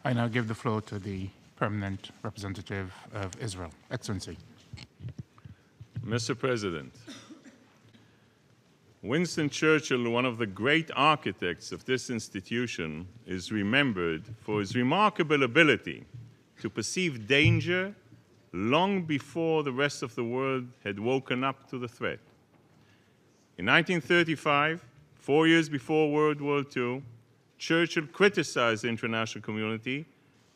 I now give the floor to the permanent representative of Israel. Excellency. Mr. President, Winston Churchill, one of the great architects of this institution, is remembered for his remarkable ability to perceive danger long before the rest of the world had woken up to the threat. In 1935, 4 years before World War II, Churchill criticized the international community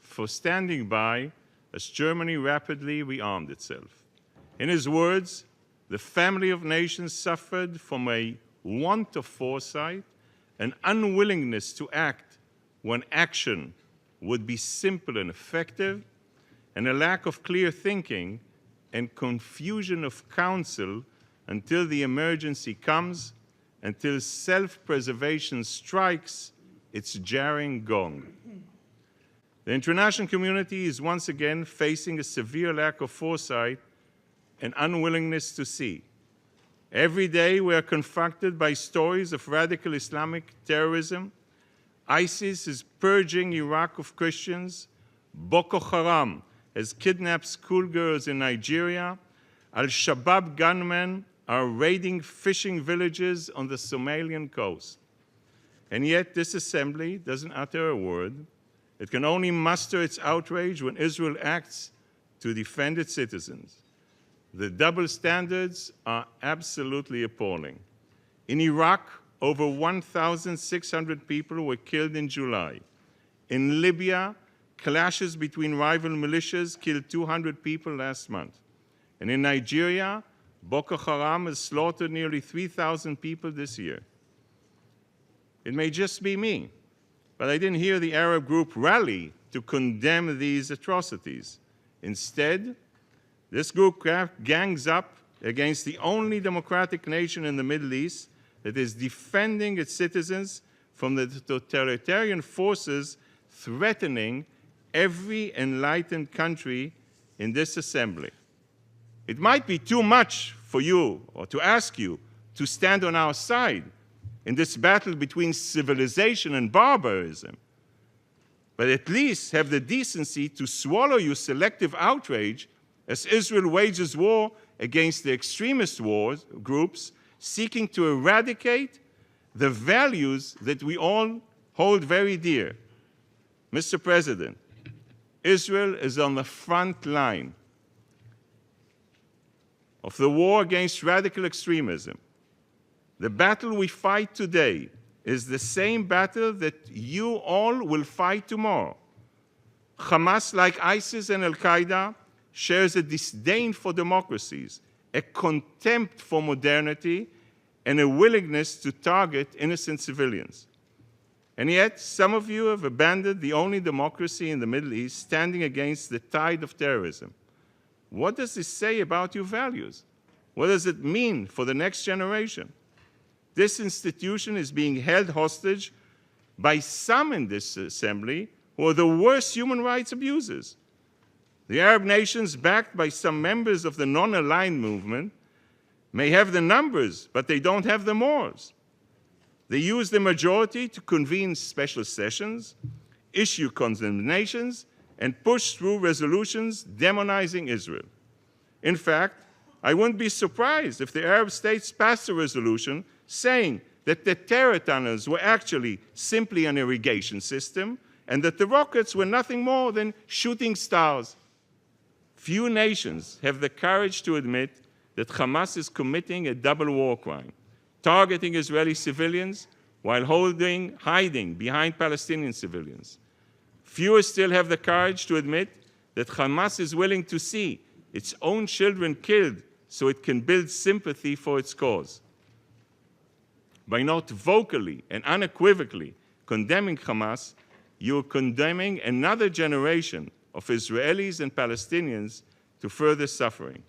for standing by as Germany rapidly rearmed itself. In his words, the family of nations suffered from a want of foresight, an unwillingness to act when action would be simple and effective, and a lack of clear thinking and confusion of counsel until the emergency comes, until self-preservation strikes its jarring gong. The international community is once again facing a severe lack of foresight and unwillingness to see. Every day we are confronted by stories of radical Islamic terrorism. ISIS is purging Iraq of Christians. Boko Haram has kidnapped schoolgirls in Nigeria. Al-Shabaab gunmen are raiding fishing villages on the Somalian coast. And yet this assembly doesn't utter a word. It can only muster its outrage when Israel acts to defend its citizens. The double standards are absolutely appalling. In Iraq, over 1,600 people were killed in July. In Libya, clashes between rival militias killed 200 people last month. And in Nigeria, Boko Haram has slaughtered nearly 3,000 people this year. It may just be me, but I didn't hear the Arab group rally to condemn these atrocities. Instead, this group gangs up against the only democratic nation in the Middle East that is defending its citizens from the totalitarian forces threatening every enlightened country in this assembly. It might be too much for you or to ask you to stand on our side in this battle between civilization and barbarism, but at least have the decency to swallow your selective outrage as Israel wages war against the extremist groups seeking to eradicate the values that we all hold very dear. Mr. President, Israel is on the front line of the war against radical extremism. The battle we fight today is the same battle that you all will fight tomorrow. Hamas, like ISIS and Al-Qaeda, shares a disdain for democracies, a contempt for modernity, and a willingness to target innocent civilians. And yet, some of you have abandoned the only democracy in the Middle East, standing against the tide of terrorism. What does this say about your values? What does it mean for the next generation? This institution is being held hostage by some in this assembly who are the worst human rights abusers. The Arab nations, backed by some members of the non-aligned movement, may have the numbers, but they don't have the morals. They use the majority to convene special sessions, issue condemnations, and push through resolutions demonizing Israel. In fact, I wouldn't be surprised if the Arab states passed a resolution saying that the terror tunnels were actually simply an irrigation system and that the rockets were nothing more than shooting stars. Few nations have the courage to admit that Hamas is committing a double war crime, targeting Israeli civilians while hiding behind Palestinian civilians. Fewer still have the courage to admit that Hamas is willing to see its own children killed so it can build sympathy for its cause. By not vocally and unequivocally condemning Hamas, you are condemning another generation of Israelis and Palestinians to further suffering.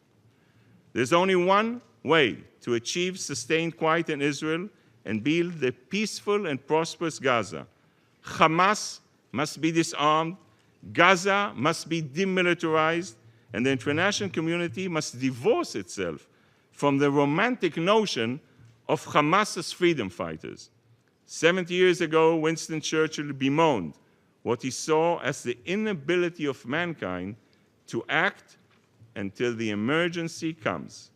There's only one way to achieve sustained quiet in Israel and build a peaceful and prosperous Gaza. Hamas must be disarmed, Gaza must be demilitarized, and the international community must divorce itself from the romantic notion of Hamas as freedom fighters. 70 years ago, Winston Churchill bemoaned what he saw as the inability of mankind to act until the emergency comes.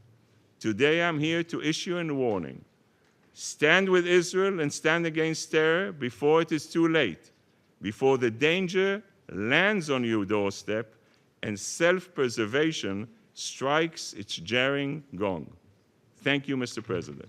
Today I'm here to issue a warning. Stand with Israel and stand against terror before it is too late, before the danger lands on your doorstep and self-preservation strikes its jarring gong. Thank you, Mr. President.